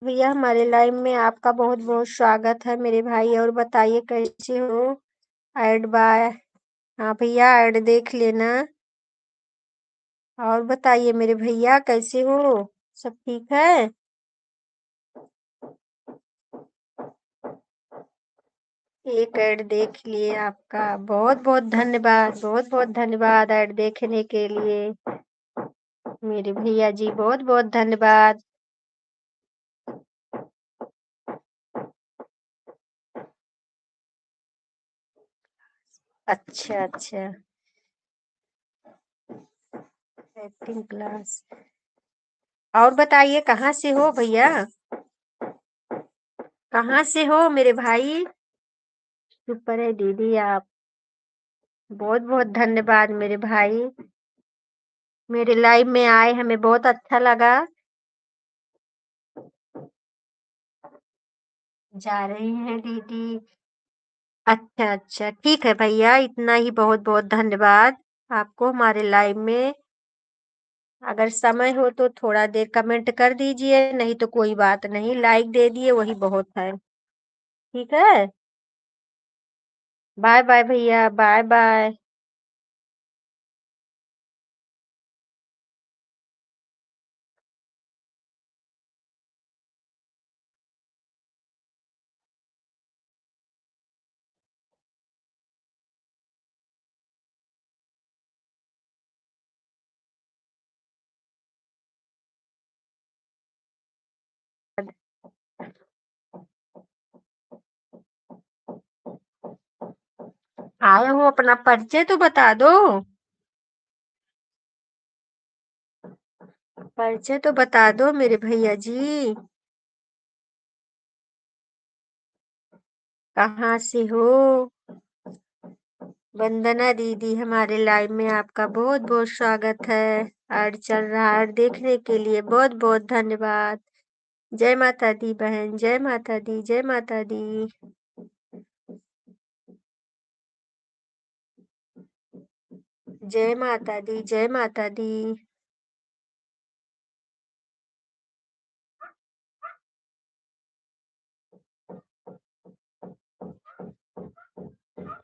भैया हमारे लाइव में आपका बहुत बहुत स्वागत है मेरे भाई। और बताइए कैसे हो। ऐड बाय। हाँ भैया, ऐड देख लेना। और बताइए मेरे भैया कैसे हो। सब ठीक है। एक ऐड देख लिए आपका। बहुत बहुत धन्यवाद, बहुत बहुत धन्यवाद ऐड देखने के लिए। मेरे भैया जी बहुत बहुत धन्यवाद। अच्छा अच्छा। Acting class. और बताइए कहाँ से हो भैया। कहाँ से हो मेरे भाई। सुपर है दीदी आप। बहुत बहुत धन्यवाद मेरे भाई। मेरे लाइव में आए हमें बहुत अच्छा लगा। जा रही हैं दीदी। अच्छा अच्छा ठीक है भैया, इतना ही। बहुत बहुत धन्यवाद आपको हमारे लाइव में। अगर समय हो तो थोड़ा देर कमेंट कर दीजिए, नहीं तो कोई बात नहीं, लाइक दे दिए वही बहुत है। ठीक है। बाय बाय भैया, बाय बाय। आए हो, अपना परिचय तो बता दो। परिचय तो बता दो मेरे भैया जी। कहाँ से हो। वंदना दीदी, हमारे लाइव में आपका बहुत बहुत स्वागत है। ऐड चल रहा है, देखने के लिए बहुत बहुत धन्यवाद। जय माता दी बहन, जय माता दी, जय माता दी। जय माता दी, जय माता दी।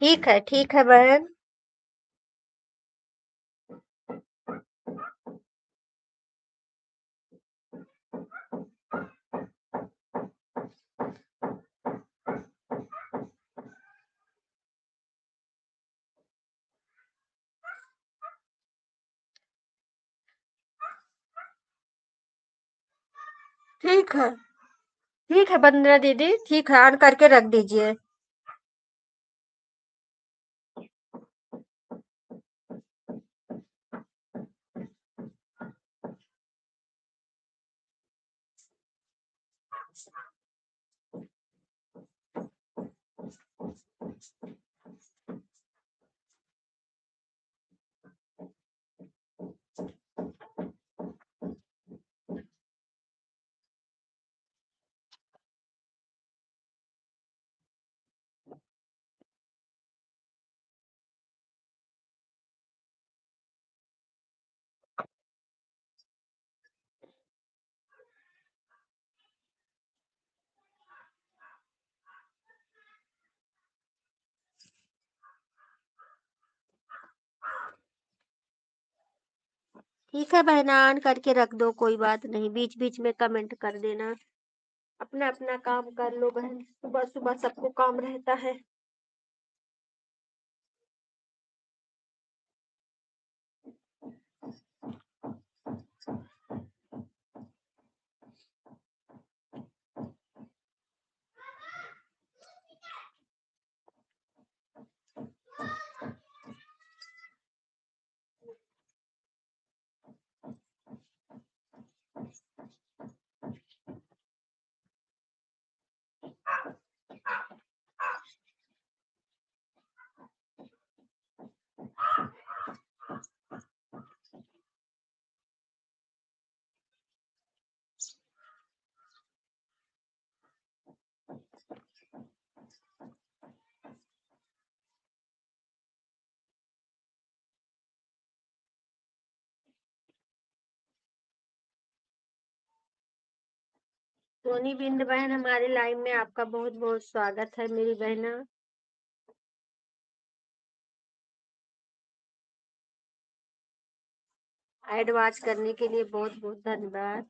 ठीक है बहन। ठीक है। ठीक है वंदना दीदी, ठीक है, ऑन करके रख दीजिए। ठीक है बहना, ऑन करके रख दो, कोई बात नहीं, बीच बीच में कमेंट कर देना। अपना अपना काम कर लो बहन, सुबह सुबह सबको काम रहता है। सोनी बिंद बहन हमारे लाइव में आपका बहुत बहुत स्वागत है मेरी बहना। ऐड वॉच करने के लिए बहुत बहुत धन्यवाद।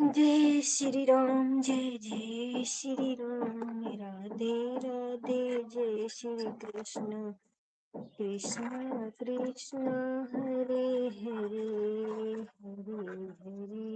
जय श्री राम, जय जय श्री राम, राधे राधे, जय श्री कृष्ण कृष्ण कृष्ण, हरे हरे हरे हरे।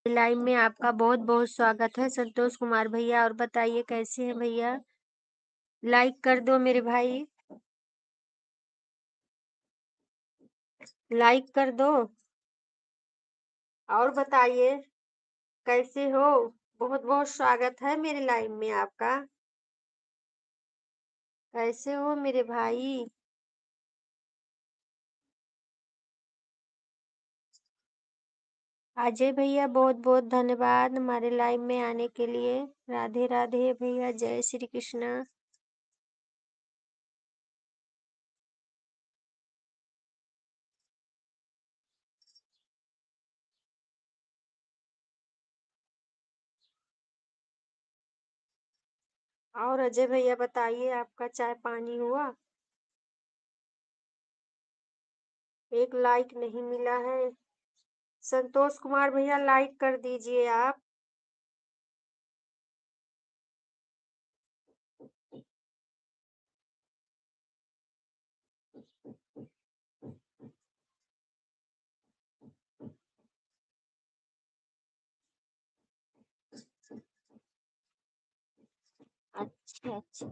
लाइव में आपका बहुत बहुत स्वागत है संतोष कुमार भैया। और बताइए कैसे हैं भैया? लाइक कर दो मेरे भाई, लाइक कर दो। और बताइए कैसे हो? बहुत बहुत स्वागत है मेरे लाइव में आपका। कैसे हो मेरे भाई? अजय भैया बहुत बहुत धन्यवाद हमारे लाइव में आने के लिए। राधे राधे भैया, जय श्री कृष्णा। और अजय भैया बताइए आपका चाय पानी हुआ? एक लाइक नहीं मिला है। संतोष कुमार भैया लाइक कर दीजिए आप। अच्छा अच्छा।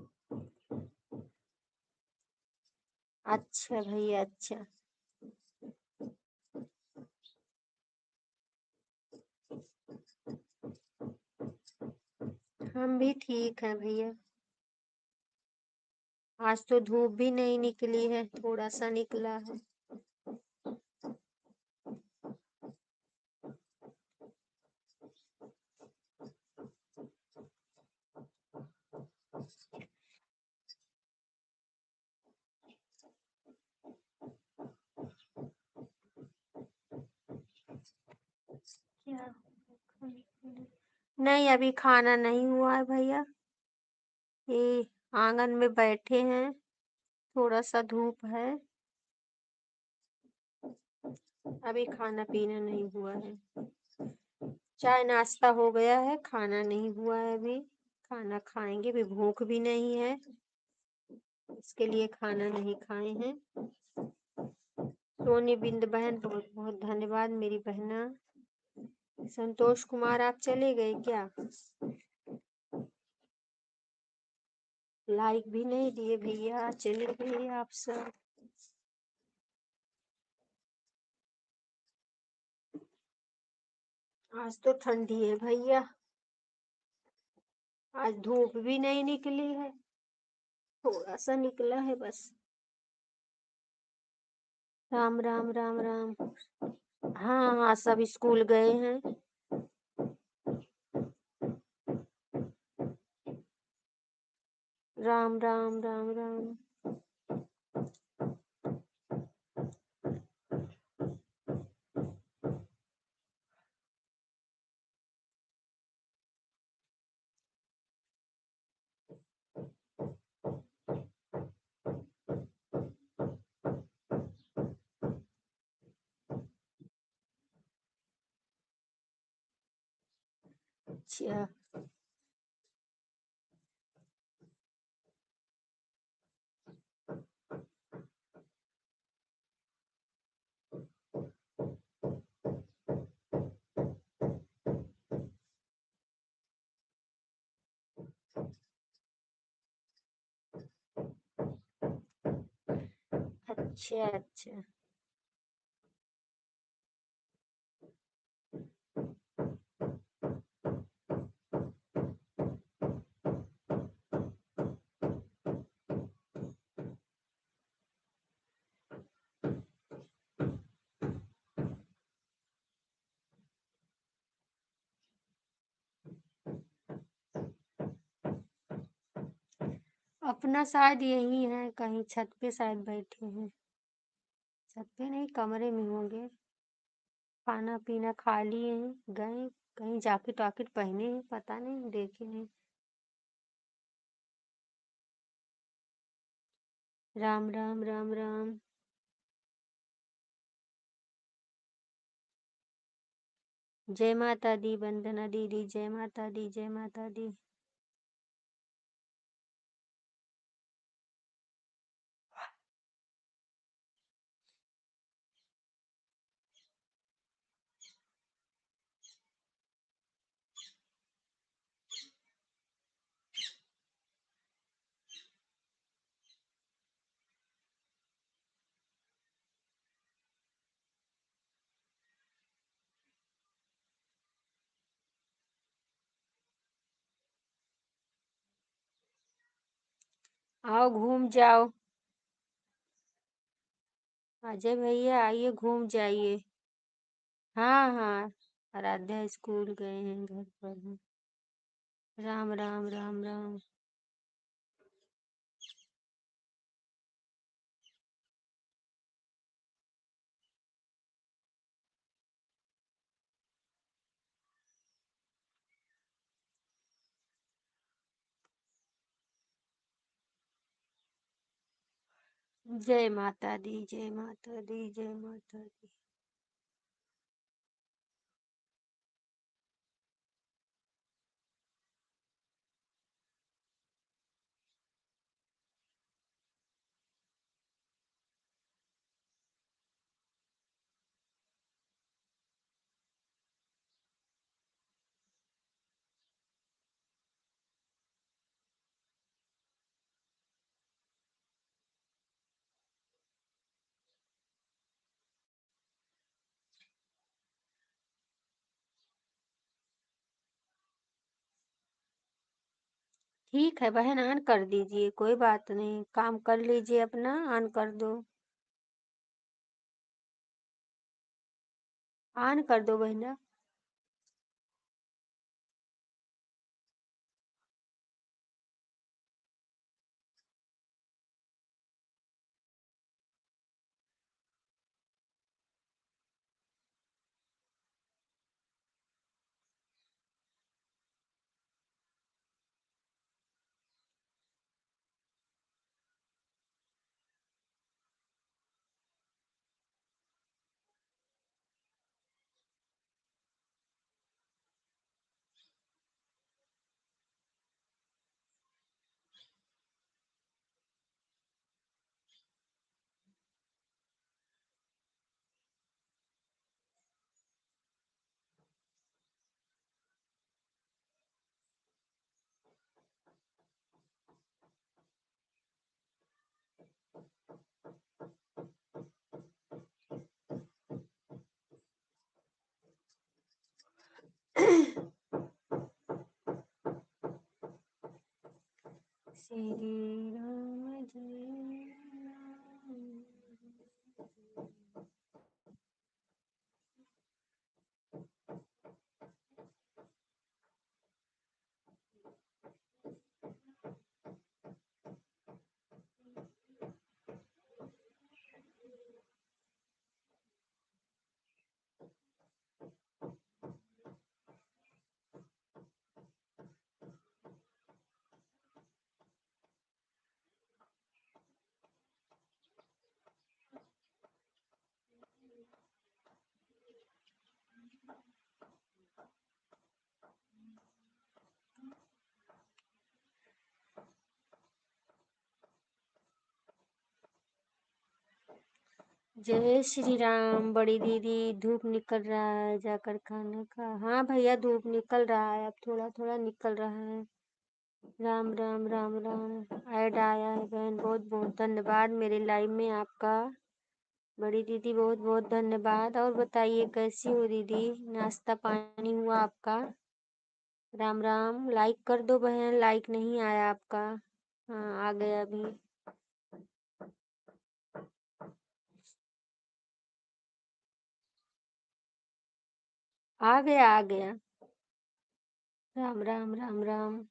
अच्छा भैया अच्छा। हम भी ठीक हैं भैया। आज तो धूप भी नहीं निकली है, थोड़ा सा निकला है। क्या? नहीं, अभी खाना नहीं हुआ है भैया। ये आंगन में बैठे हैं, थोड़ा सा धूप है। अभी खाना पीना नहीं हुआ है। चाय नाश्ता हो गया है, खाना नहीं हुआ है अभी। खाना खाएंगे, अभी भूख भी नहीं है, इसके लिए खाना नहीं खाए हैं। सोनी बिंद बहन बहुत बहुत धन्यवाद मेरी बहना। संतोष कुमार आप चले गए क्या? लाइक भी नहीं दिए भैया, चले गए आप सब। आज तो ठंडी है भैया, आज धूप भी नहीं निकली है, थोड़ा सा निकला है बस। राम राम राम राम। हाँ हाँ, सब स्कूल गए हैं। राम राम राम राम। अच्छा अच्छा अच्छा। अपना शायद यही है, कहीं छत पे शायद बैठे हैं। छत पे नहीं, कमरे में होंगे। खाना पीना खा लिए हैं, गए कहीं, जैकेट वाकेट पहने हैं, पता नहीं, देखे नहीं। राम राम राम राम। जय माता दी वंदना दीदी, जय माता दी, जय माता दी। आओ घूम जाओ। अजय भैया आइए घूम जाइए। हाँ हाँ, आराध्या स्कूल गए हैं, घर पर हैं। राम राम राम राम। जय माता दी, जय माता दी, जय माता दी। ठीक है बहन, ऑन कर दीजिए, कोई बात नहीं, काम कर लीजिए अपना, ऑन कर दो। ऑन कर दो बहना। श्री राम जय राम। जय श्री राम। बड़ी दीदी, धूप निकल रहा है, जाकर खाना खा। हाँ भैया, धूप निकल रहा है, अब थोड़ा थोड़ा निकल रहा है। राम राम राम राम। ऐड आया है बहन, बहुत बहुत धन्यवाद मेरे लाइव में आपका। बड़ी दीदी बहुत बहुत धन्यवाद। और बताइए कैसी हो दीदी, नाश्ता पानी हुआ आपका? राम राम। लाइक कर दो बहन, लाइक नहीं आया आपका। हाँ आ गया अभी। आ गया आ गया। राम राम राम राम।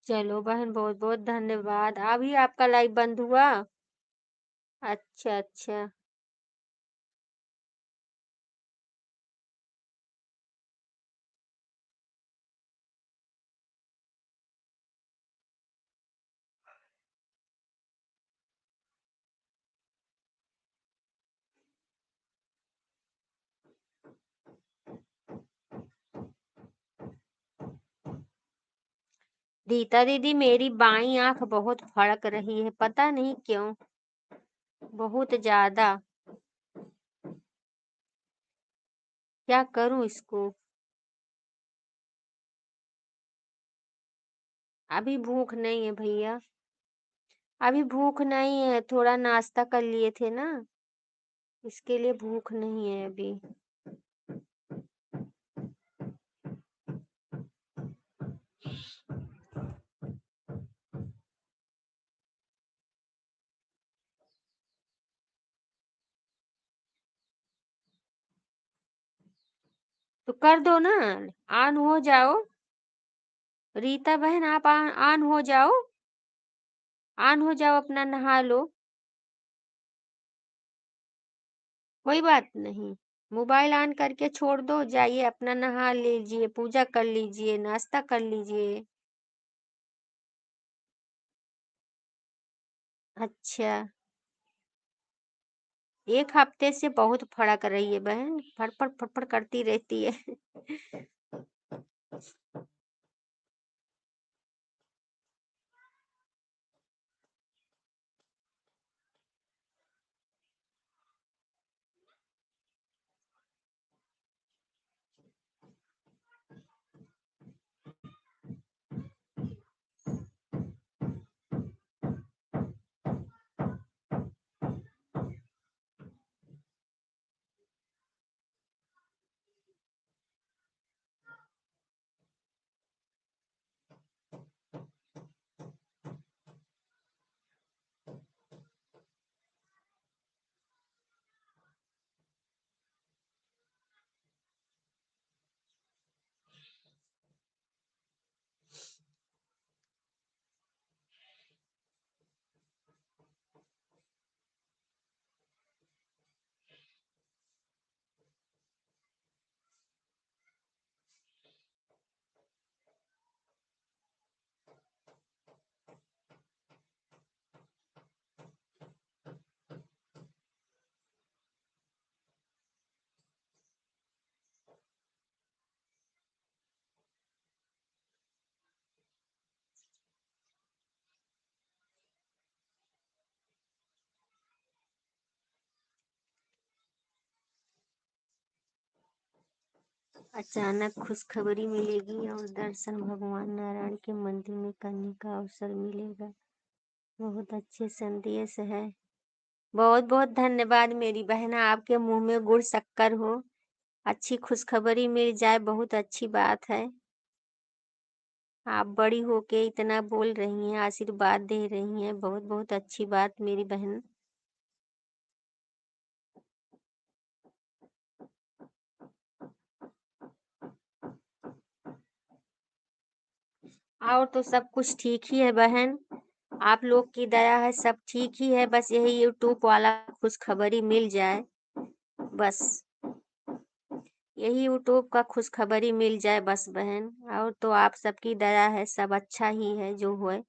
चलो बहन, बहुत बहुत धन्यवाद। अभी आपका लाइव बंद हुआ? अच्छा अच्छा। रीता दीदी, मेरी बाई आंख बहुत फड़क रही है, पता नहीं क्यों। बहुत ज्यादा। क्या करूं इसको? अभी भूख नहीं है भैया। अभी भूख नहीं है, थोड़ा नाश्ता कर लिए थे ना, इसके लिए भूख नहीं है अभी। तो कर दो ना, ऑन हो जाओ। रीता बहन आप ऑन हो जाओ, ऑन हो जाओ, अपना नहा लो। कोई बात नहीं, मोबाइल ऑन करके छोड़ दो, जाइए अपना नहा लीजिए, पूजा कर लीजिए, नाश्ता कर लीजिए। अच्छा, एक हफ्ते से बहुत फर्क रही है बहन, फटफट फटफट करती रहती है। अचानक खुशखबरी मिलेगी और दर्शन भगवान नारायण के मंदिर में करने का अवसर मिलेगा। बहुत अच्छे संदेश है। बहुत बहुत धन्यवाद मेरी बहन, आपके मुंह में गुड़ शक्कर हो। अच्छी खुशखबरी मिल जाए, बहुत अच्छी बात है। आप बड़ी होके इतना बोल रही हैं, आशीर्वाद दे रही हैं, बहुत बहुत अच्छी बात मेरी बहन। और तो सब कुछ ठीक ही है बहन, आप लोग की दया है, सब ठीक ही है, बस यही यूट्यूब वाला खुशखबरी मिल जाए, बस यही यूट्यूब का खुशखबरी मिल जाए बस बहन। और तो आप सबकी दया है, सब अच्छा ही है जो हुए।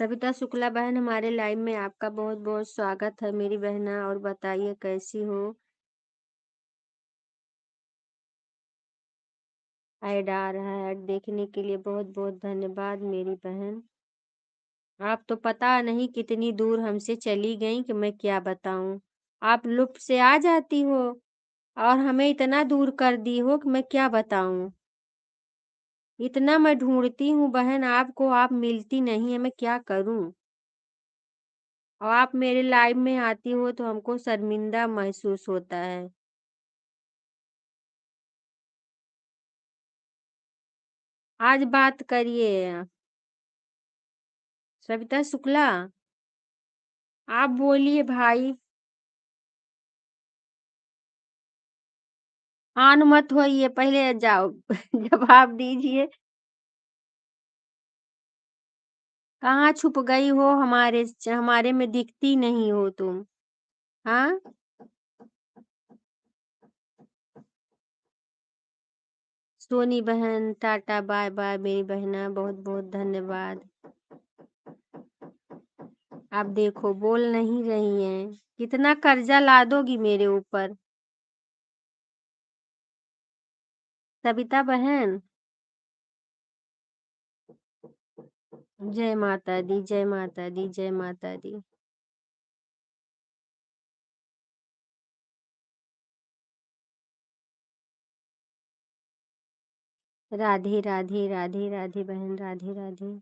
सविता शुक्ला बहन, हमारे लाइव में आपका बहुत बहुत स्वागत है मेरी बहना। और बताइए कैसी हो? ऐड आ रहा है, ऐड देखने के लिए बहुत बहुत धन्यवाद मेरी बहन। आप तो पता नहीं कितनी दूर हमसे चली गई कि मैं क्या बताऊं। आप लुप्त से आ जाती हो और हमें इतना दूर कर दी हो कि मैं क्या बताऊं। इतना मैं ढूंढती हूँ बहन आपको, आप मिलती नहीं है, मैं क्या करूं। और आप मेरे लाइव में आती हो तो हमको शर्मिंदा महसूस होता है। आज बात करिए। सविता शुक्ला, आप बोलिए भाई। आन मत होइए, पहले जाओ जवाब दीजिए। कहाँ छुप गई हो? हमारे में दिखती नहीं हो तुम। हाँ, सोनी बहन टाटा बाय बाय मेरी बहना, बहुत बहुत धन्यवाद। आप देखो बोल नहीं रही हैं। कितना कर्जा ला दोगी मेरे ऊपर? सविता बहन, जय माता दी, जय माता दी, जय माता दी। राधे राधे राधे राधे बहन, राधे राधे।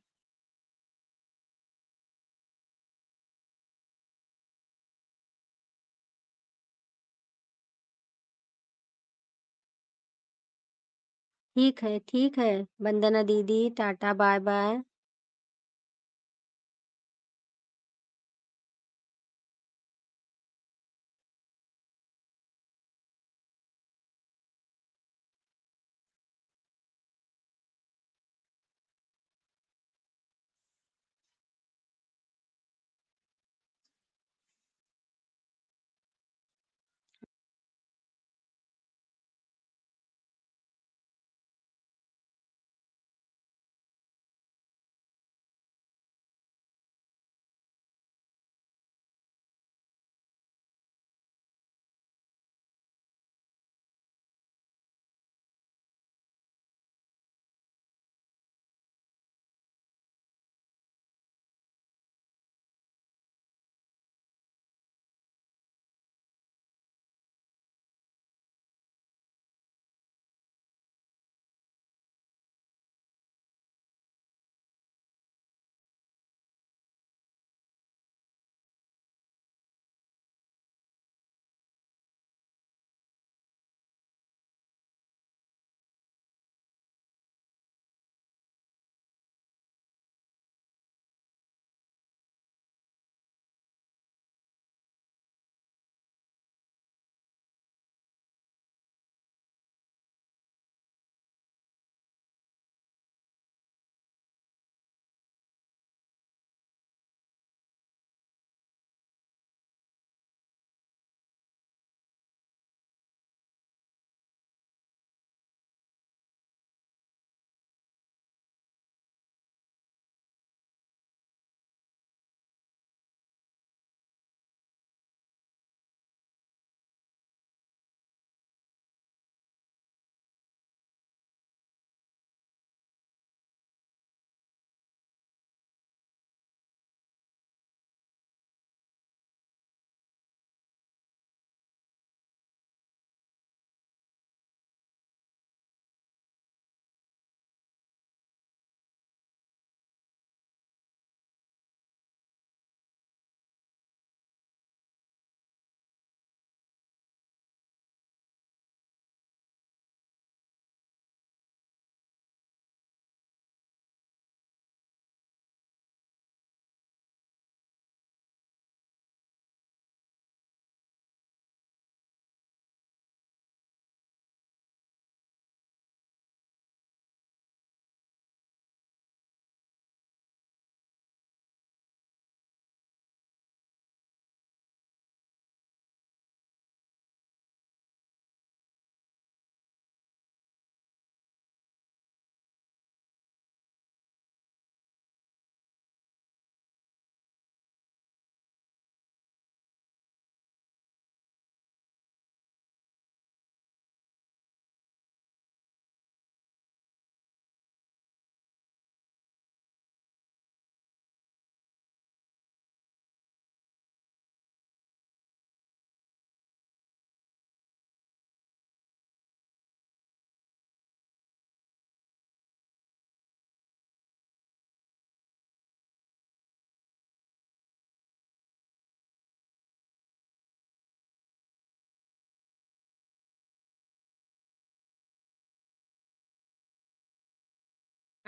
ठीक है वंदना दीदी, टाटा बाय बाय।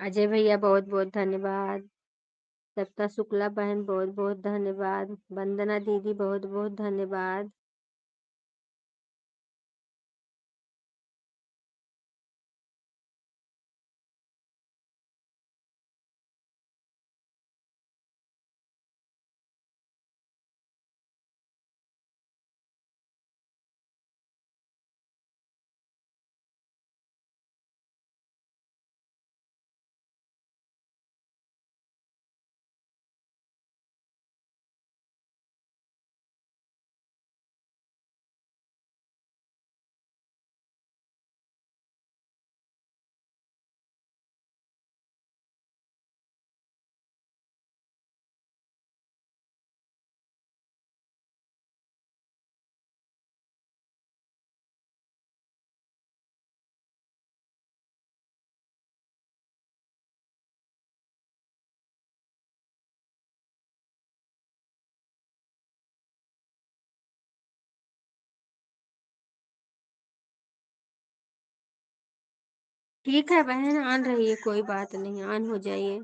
अजय भैया बहुत बहुत धन्यवाद। सप्ता शुक्ला बहन बहुत बहुत धन्यवाद। वंदना दीदी बहुत बहुत धन्यवाद। ठीक है बहन, आन रही है, कोई बात नहीं, आन हो जाइए।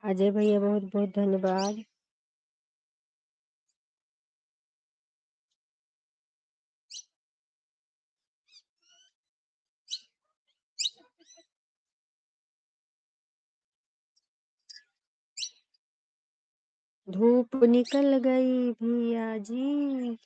अजय भैया बहुत बहुत धन्यवाद। धूप निकल गई भैया जी।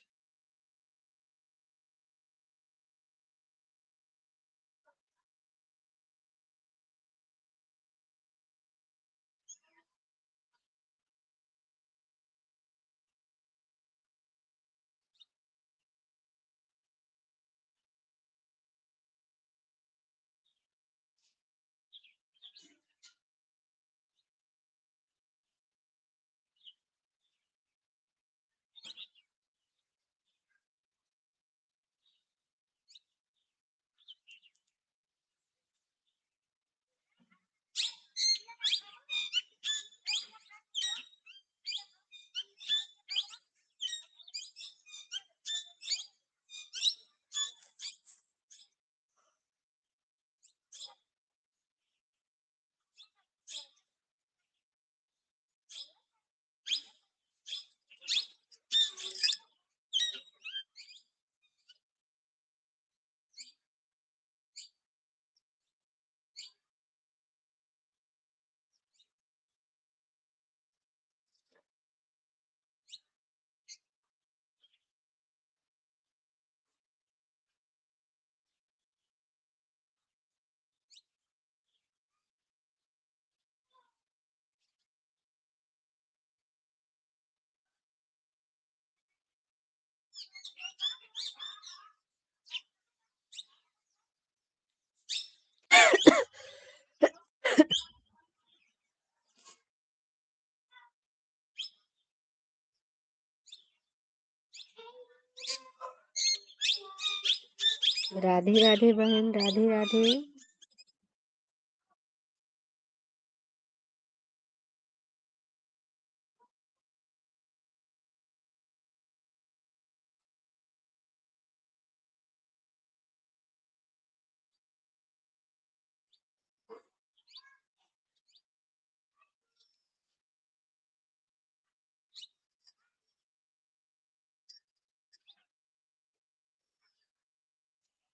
राधे राधे बहन, राधे राधे।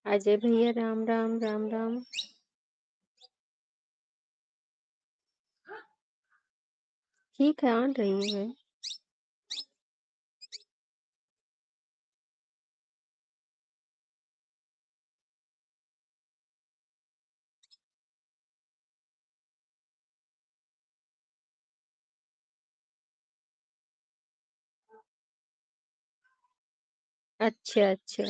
अजय भैया राम राम राम राम। ठीक है, आन रही है। अच्छा अच्छा।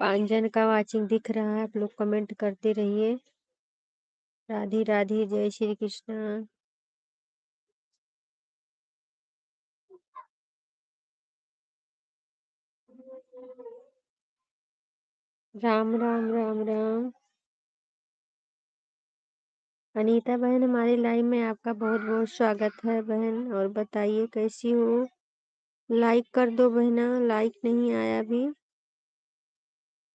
5 जन का वाचिंग दिख रहा है, आप लोग कमेंट करते रहिए। राधे राधे, जय श्री कृष्ण। राम राम राम राम। अनीता बहन, हमारे लाइव में आपका बहुत बहुत स्वागत है बहन। और बताइए कैसी हो? लाइक कर दो बहना, लाइक नहीं आया अभी।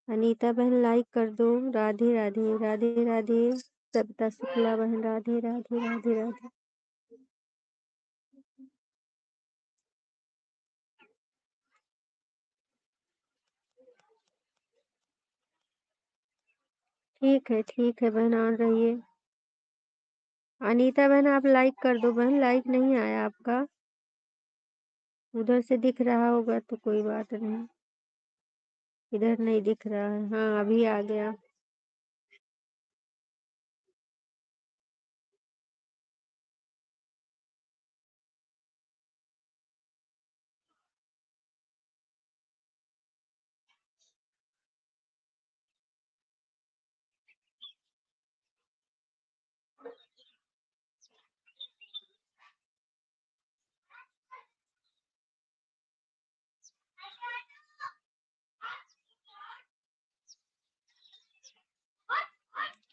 अनीता बहन लाइक कर दो। राधे राधे, राधे राधे। सविता शुक्ला बहन, राधे राधे, राधे राधे। ठीक है बहन, ऑन रहिए। अनीता बहन आप लाइक कर दो बहन, लाइक नहीं आया आपका। उधर से दिख रहा होगा तो कोई बात नहीं, इधर नहीं दिख रहा है। हाँ अभी आ गया।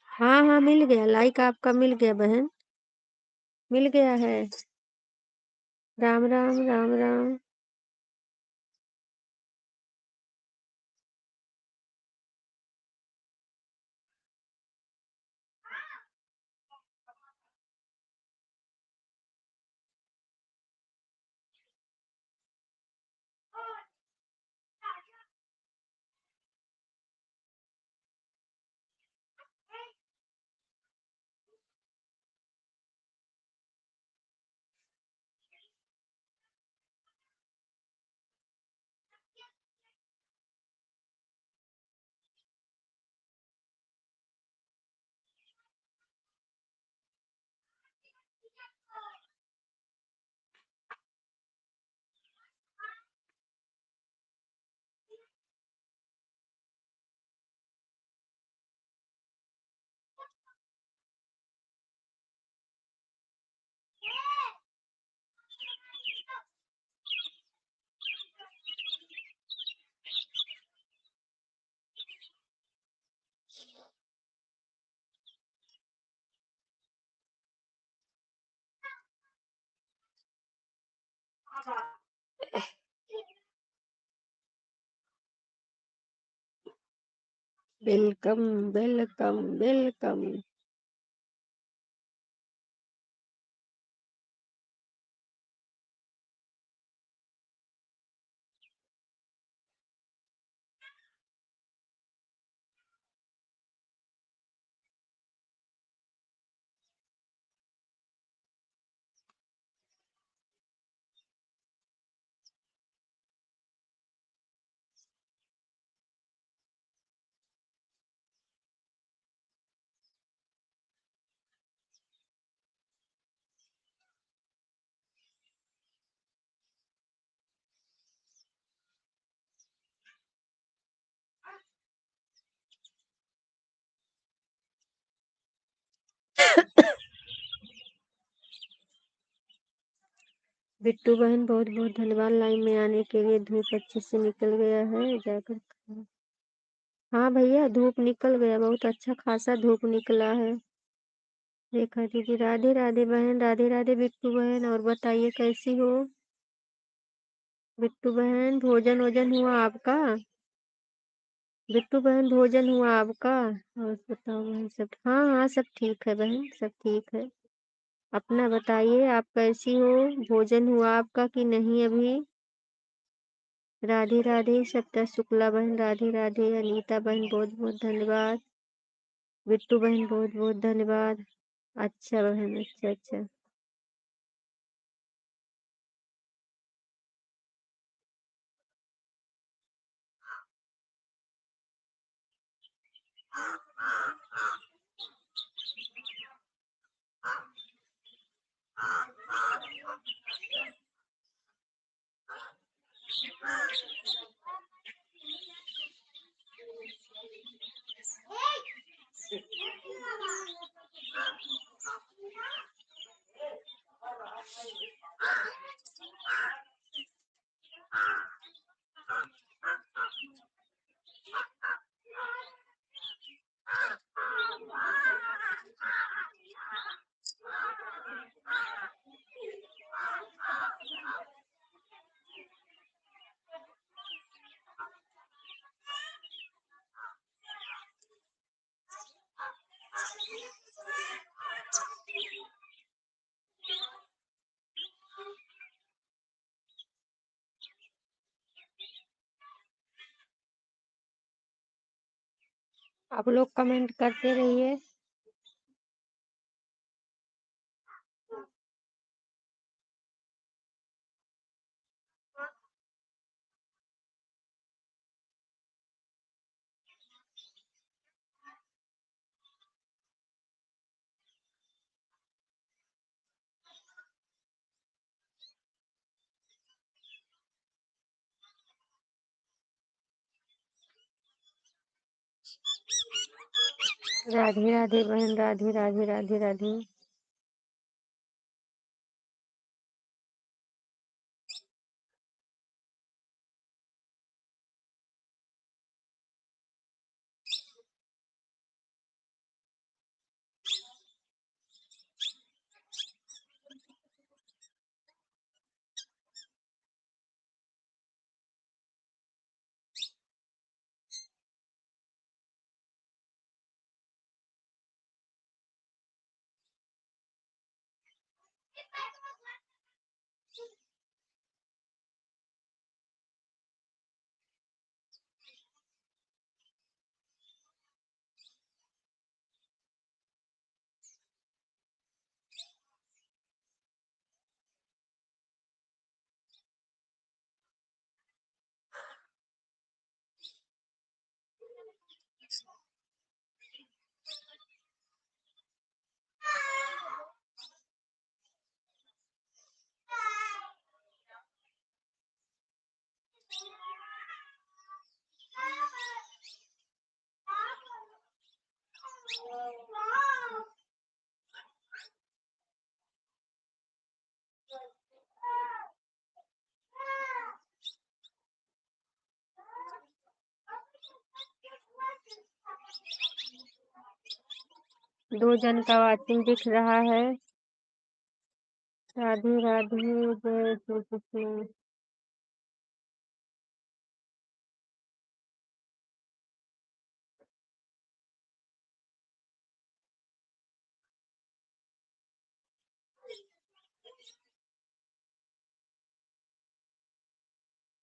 हाँ हाँ मिल गया, लाइक आपका मिल गया बहन, मिल गया है। Ram Ram Ram Ram. Welcome welcome welcome. Bittu बहन बहुत बहुत धन्यवाद लाइन में आने के लिए। धूप अच्छे से निकल गया है जाकर। हाँ भैया, धूप निकल गया, बहुत अच्छा खासा धूप निकला है। रेखा दीदी राधे राधे बहन, राधे राधे बिट्टू बहन। और बताइए कैसी हो बिट्टू बहन? भोजन वोजन हुआ आपका? बिट्टू बहन भोजन हुआ आपका? और बताओ बहन, सब हाँ हाँ सब ठीक है बहन, सब ठीक है। अपना बताइए, आप कैसी हो? भोजन हुआ आपका कि नहीं अभी? राधे राधे सत्ता शुक्ला बहन, राधे राधे। अनीता बहन बहुत बहुत धन्यवाद। बिट्टू बहन बहुत बहुत धन्यवाद। अच्छा बहन, अच्छा अच्छा। आप लोग कमेंट करते रहिए। राधे राधे बहन, राधे राधे राधे राधे। दो जन का वाचिंग दिख रहा है। राधे राधे, जय श्री कृष्ण।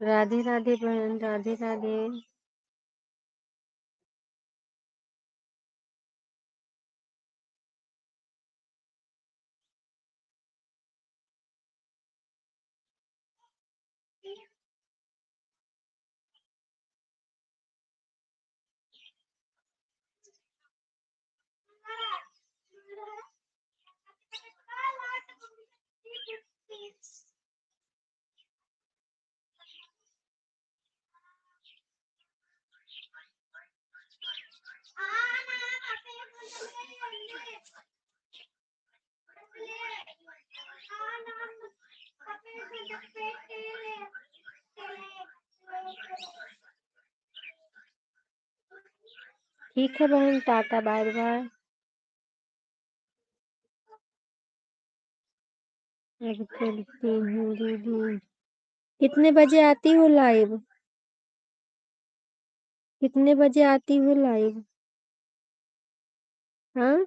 राधे राधे बहन, राधे राधे। ठीक है बहन, टाटा बाय बाय। अब चलती हूँ दीदी। कितने बजे आती हो लाइव? कितने बजे आती हो लाइव? हाँ।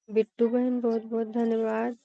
बिट्टू बहन बहुत बहुत धन्यवाद।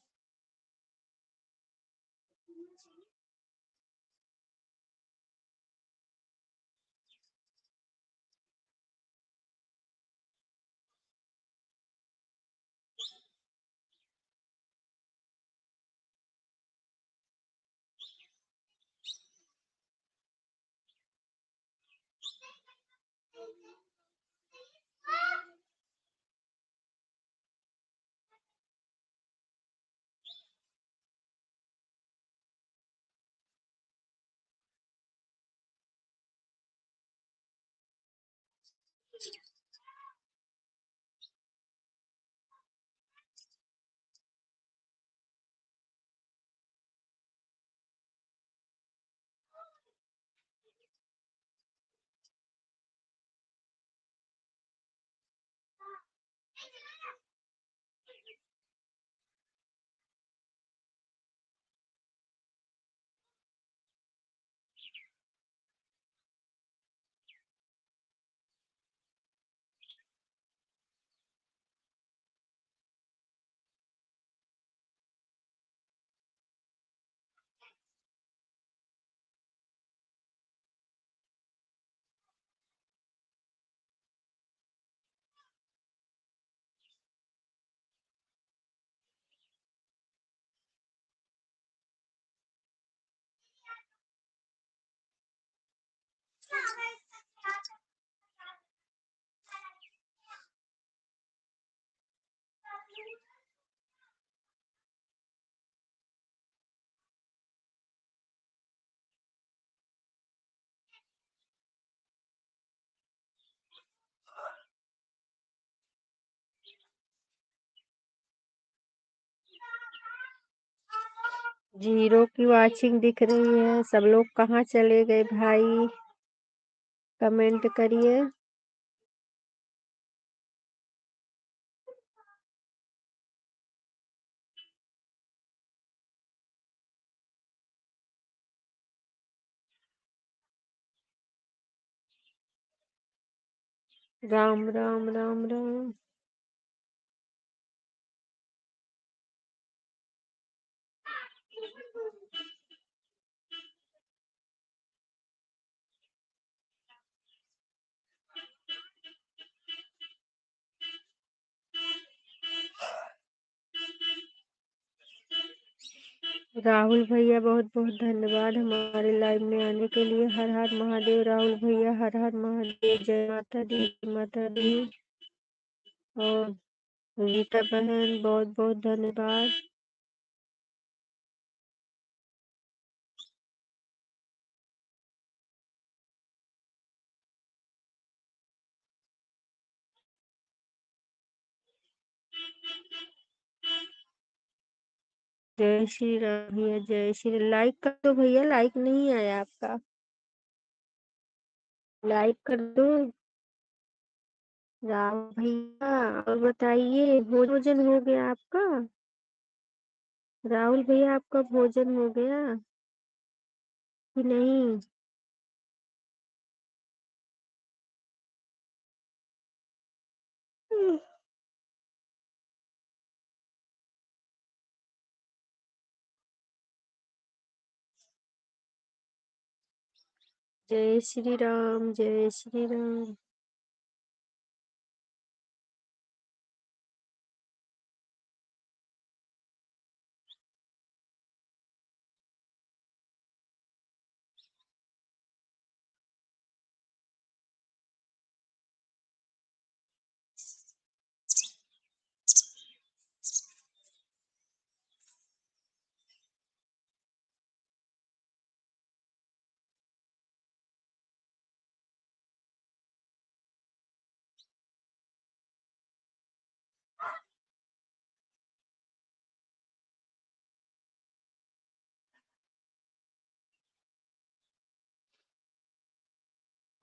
जीरो की वॉचिंग दिख रही है। सब लोग कहाँ चले गए भाई? कमेंट करिए। राम राम राम राम। राहुल भैया बहुत बहुत धन्यवाद हमारे लाइव में आने के लिए। हर हर महादेव राहुल भैया, हर हर महादेव। जय माता दी, जय माता दी। और रीता बहन बहुत बहुत धन्यवाद। जय श्री राम भैया, जय श्री लाइक कर दो भैया, लाइक नहीं आया आपका। लाइक कर दो राम भैया। और बताइए, भोजन हो गया आपका? राहुल भैया, आपका भोजन हो गया कि नहीं? जय श्री राम, जय श्री राम।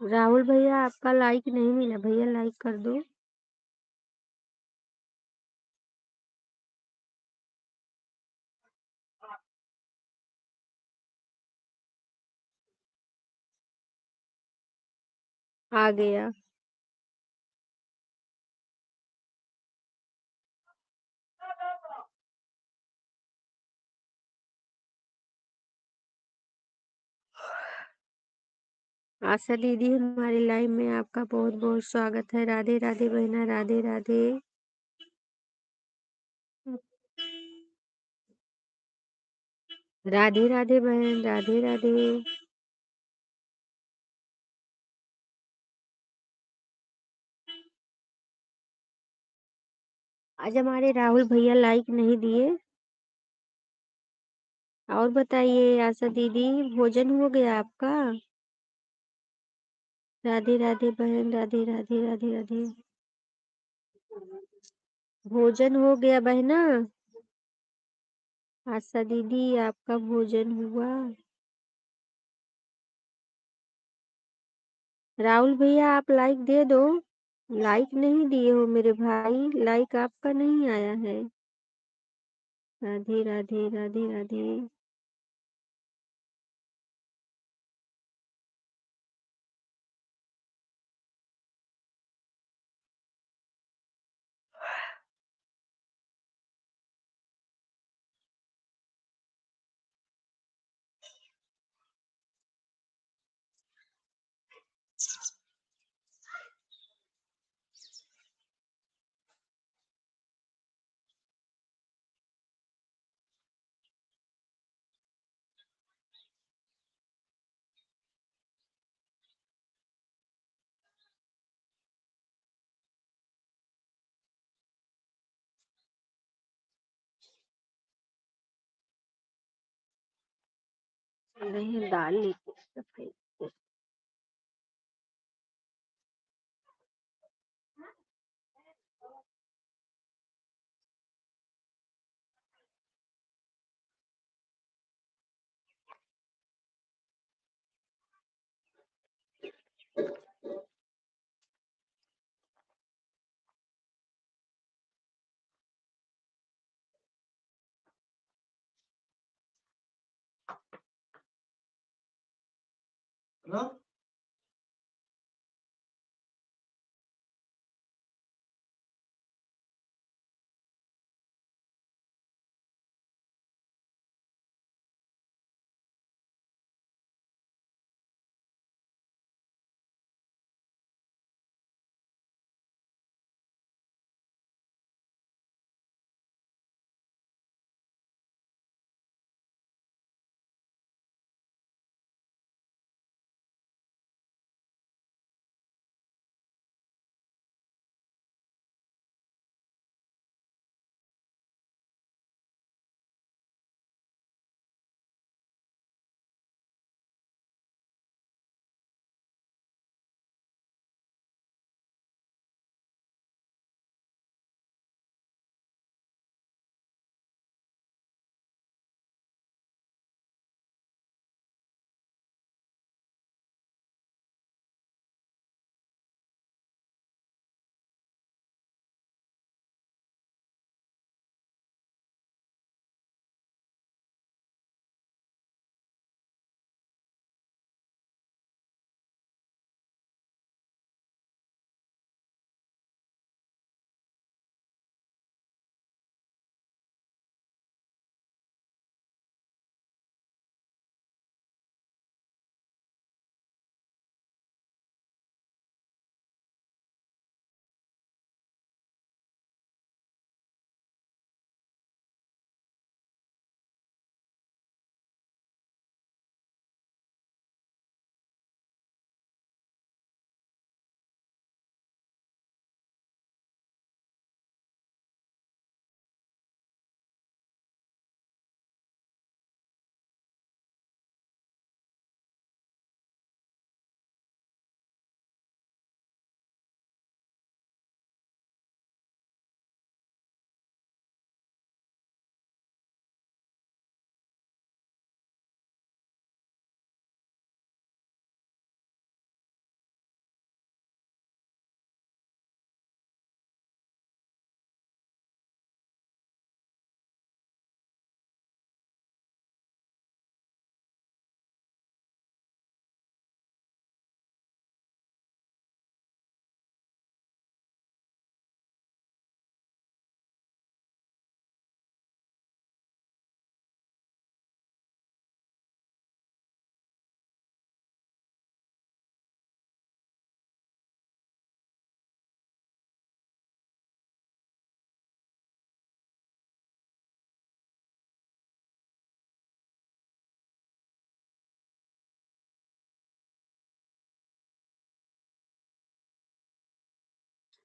राहुल भैया, आपका लाइक नहीं मिला भैया, लाइक कर दो। आ गया। आशा दीदी, हमारे लाइव में आपका बहुत बहुत स्वागत है। राधे राधे बहना, राधे राधे। राधे राधे बहन, राधे राधे। आज हमारे राहुल भैया लाइक नहीं दिए। और बताइए आशा दीदी, भोजन हो गया आपका? राधे राधे बहन, राधे राधे, राधे राधे। भोजन हो गया बहना? आशा दीदी, आपका भोजन हुआ? राहुल भैया, आप लाइक दे दो। लाइक नहीं दिए हो मेरे भाई, लाइक आपका नहीं आया है। राधे राधे, राधे राधे। नहीं, दाल लेके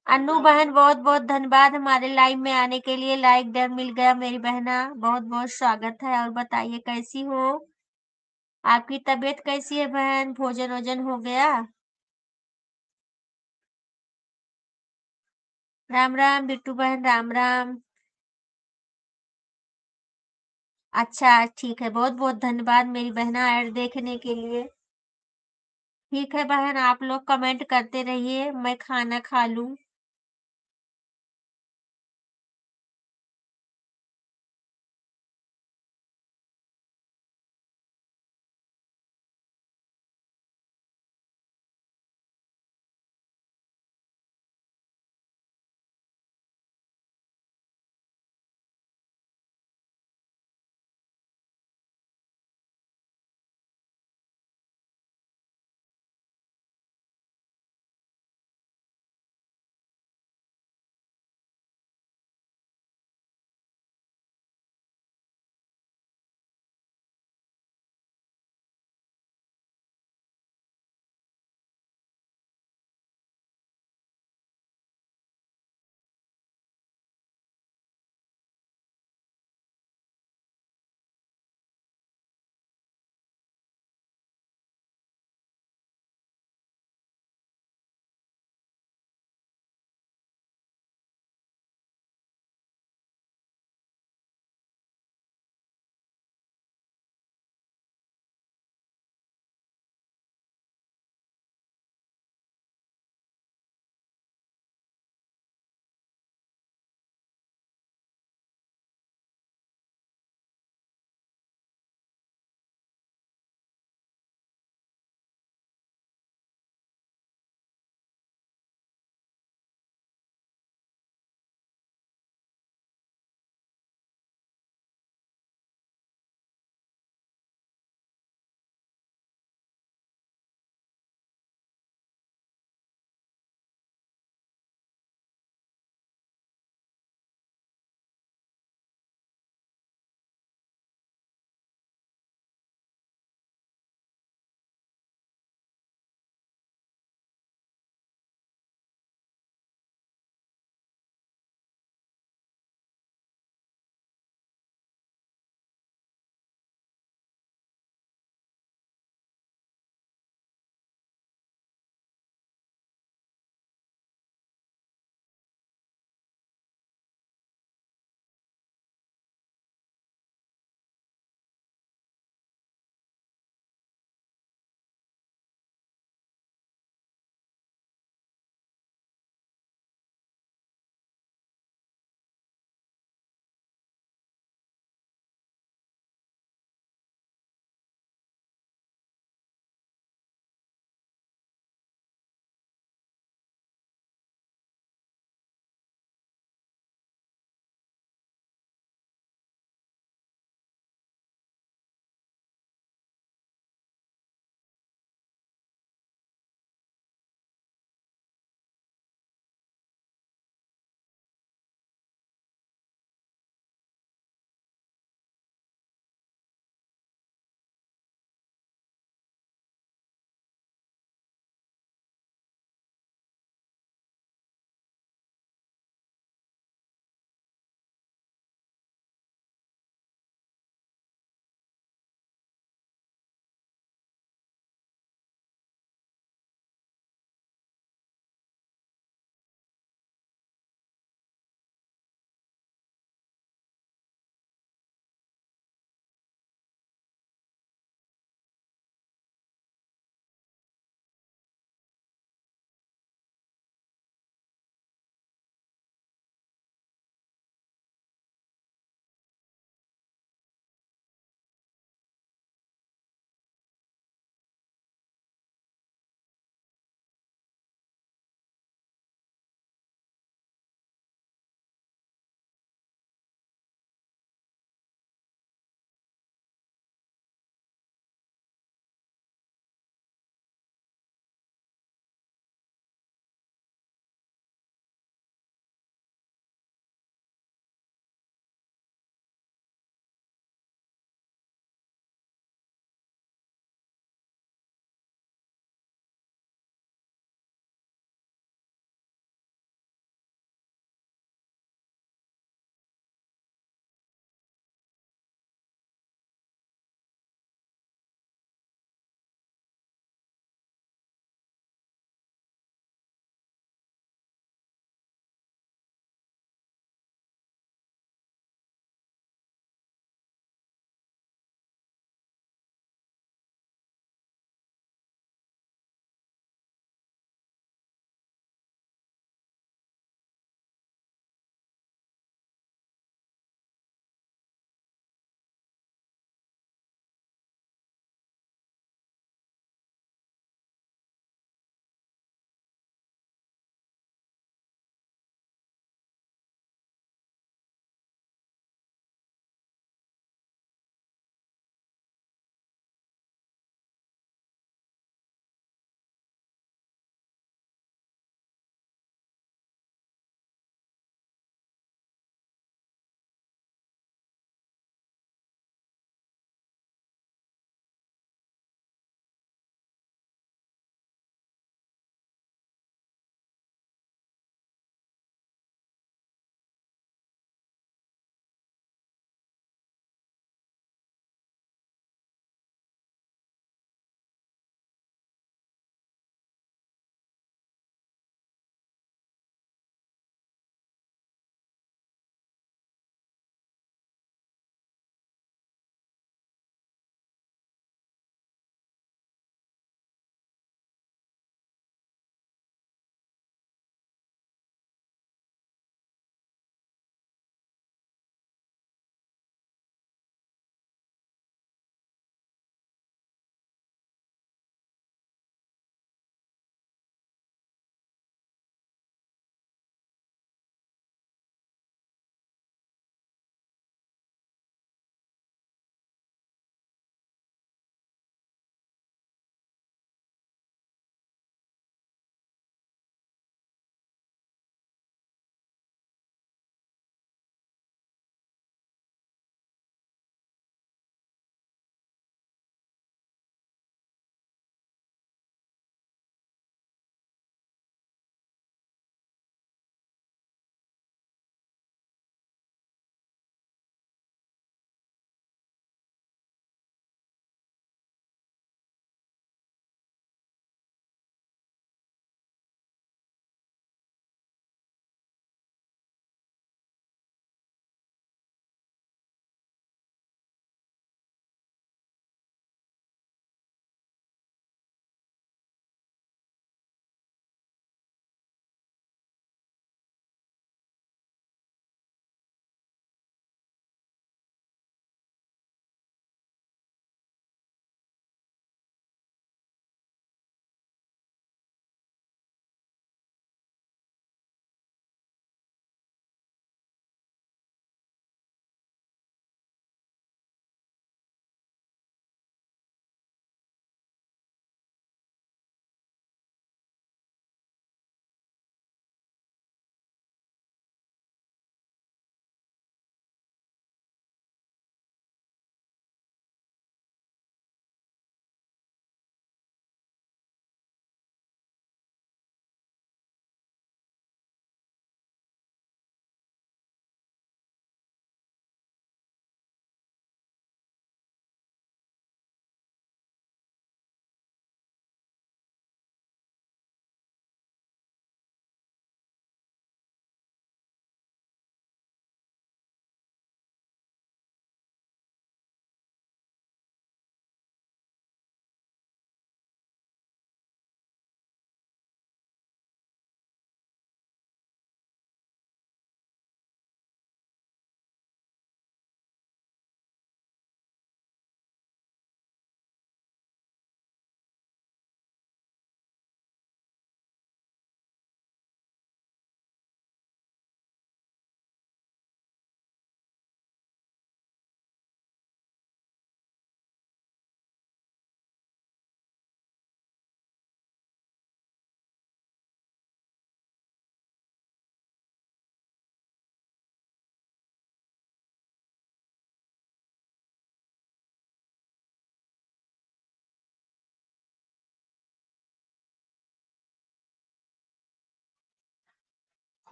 अन्नू बहन बहुत बहुत धन्यवाद हमारे लाइव में आने के लिए। लाइक डर मिल गया मेरी बहना, बहुत बहुत स्वागत है। और बताइए कैसी हो, आपकी तबीयत कैसी है बहन, भोजन वोजन हो गया? राम राम बिट्टू बहन, राम राम। अच्छा ठीक है, बहुत बहुत धन्यवाद मेरी बहना ऐड देखने के लिए। ठीक है बहन, आप लोग कमेंट करते रहिए, मैं खाना खा लूं।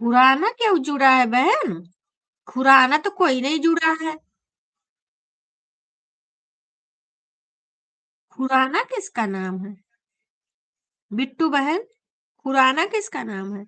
खुराना क्यों जुड़ा है बहन? खुराना तो कोई नहीं जुड़ा है। खुराना किसका नाम है? बिट्टू बहन, खुराना किसका नाम है?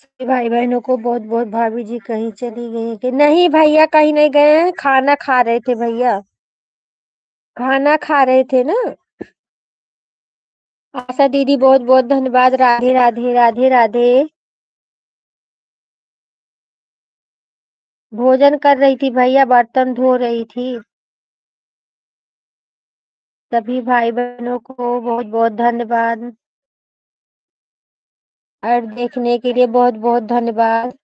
सभी भाई बहनों को बहुत बहुत भाभी जी कहीं चली गई हैं कि नहीं भैया कहीं नहीं गए हैं खाना खा रहे थे भैया खाना खा रहे थे ना। आशा दीदी बहुत बहुत धन्यवाद राधे राधे राधे राधे। भोजन कर रही थी भैया बर्तन धो रही थी। सभी भाई बहनों को बहुत बहुत धन्यवाद और देखने के लिए बहुत बहुत धन्यवाद।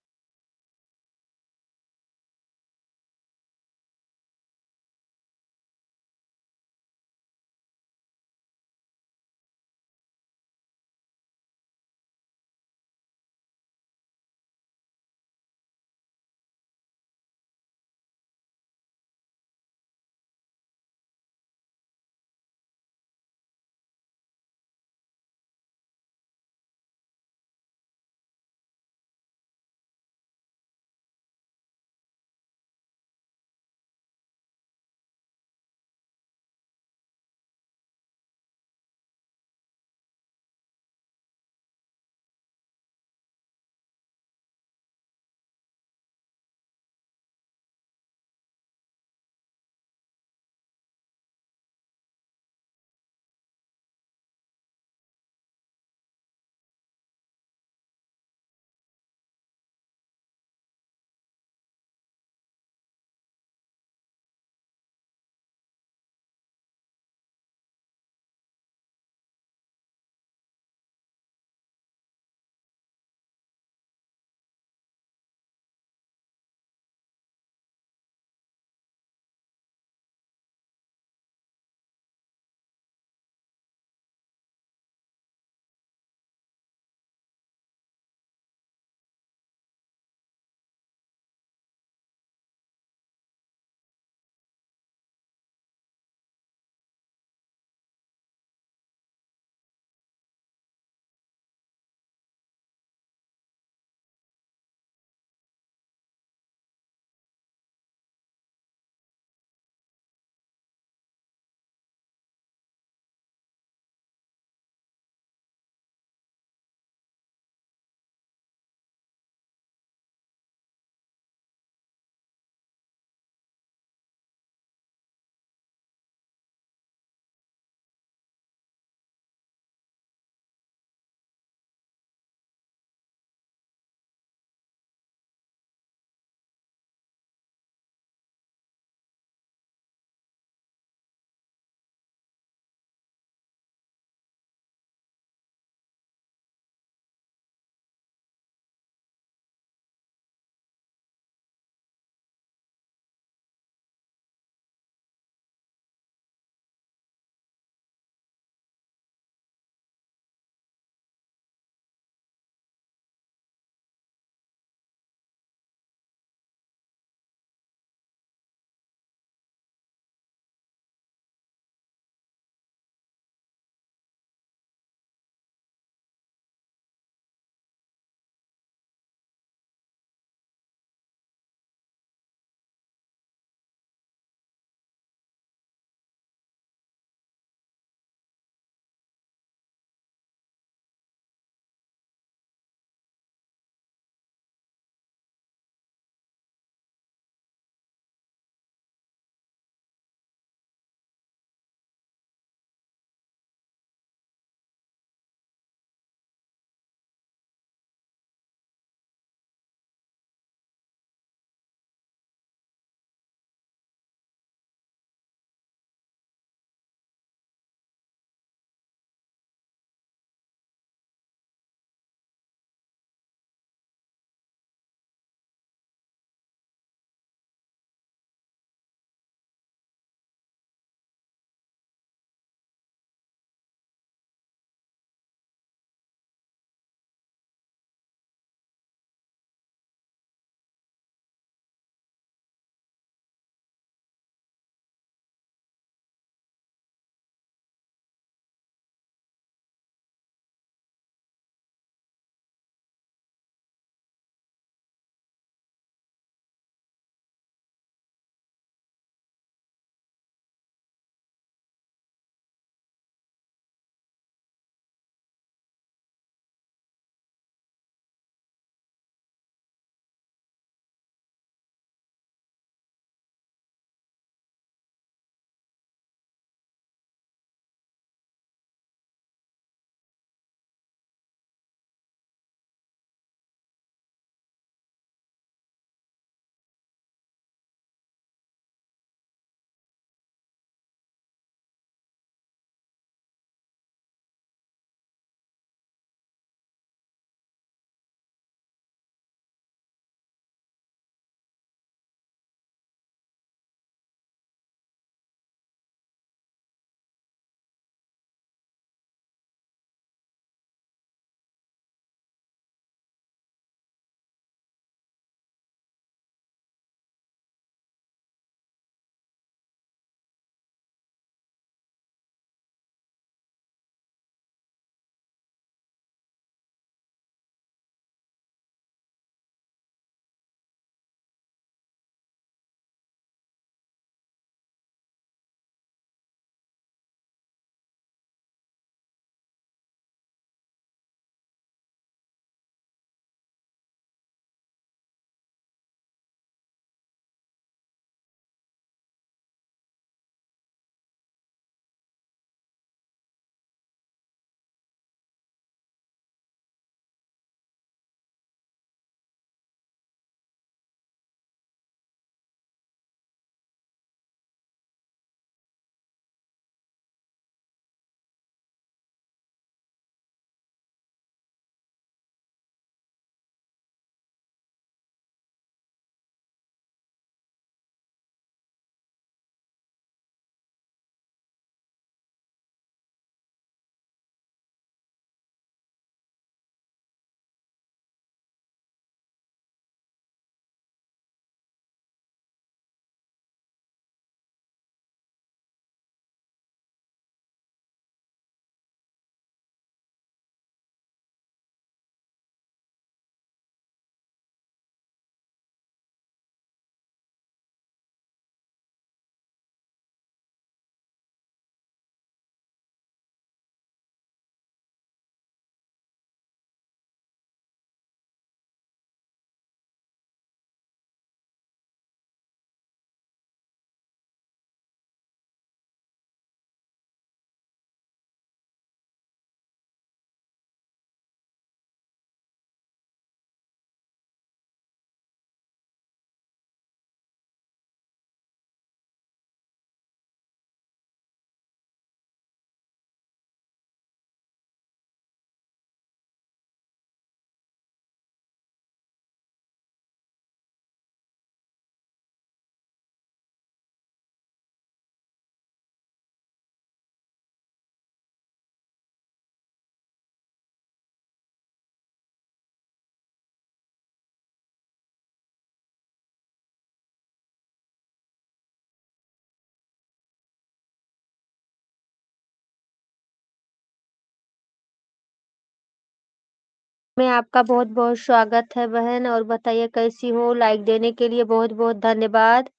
में आपका बहुत-बहुत स्वागत है बहन और बताइए कैसी हो? लाइक देने के लिए बहुत-बहुत धन्यवाद।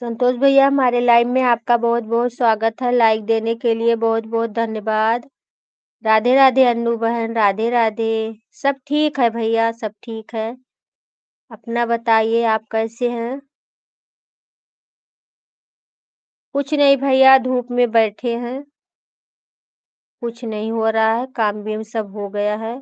संतोष भैया हमारे लाइव में आपका बहुत-बहुत स्वागत है। लाइक देने के लिए बहुत-बहुत धन्यवाद। राधे-राधे अन्नू बहन, राधे-राधे। सब ठीक है भैया, सब ठीक है। अपना बताइए आप कैसे हैं? कुछ नहीं भैया धूप में बैठे हैं। कुछ नहीं हो रहा है, काम-बीम सब हो गया है।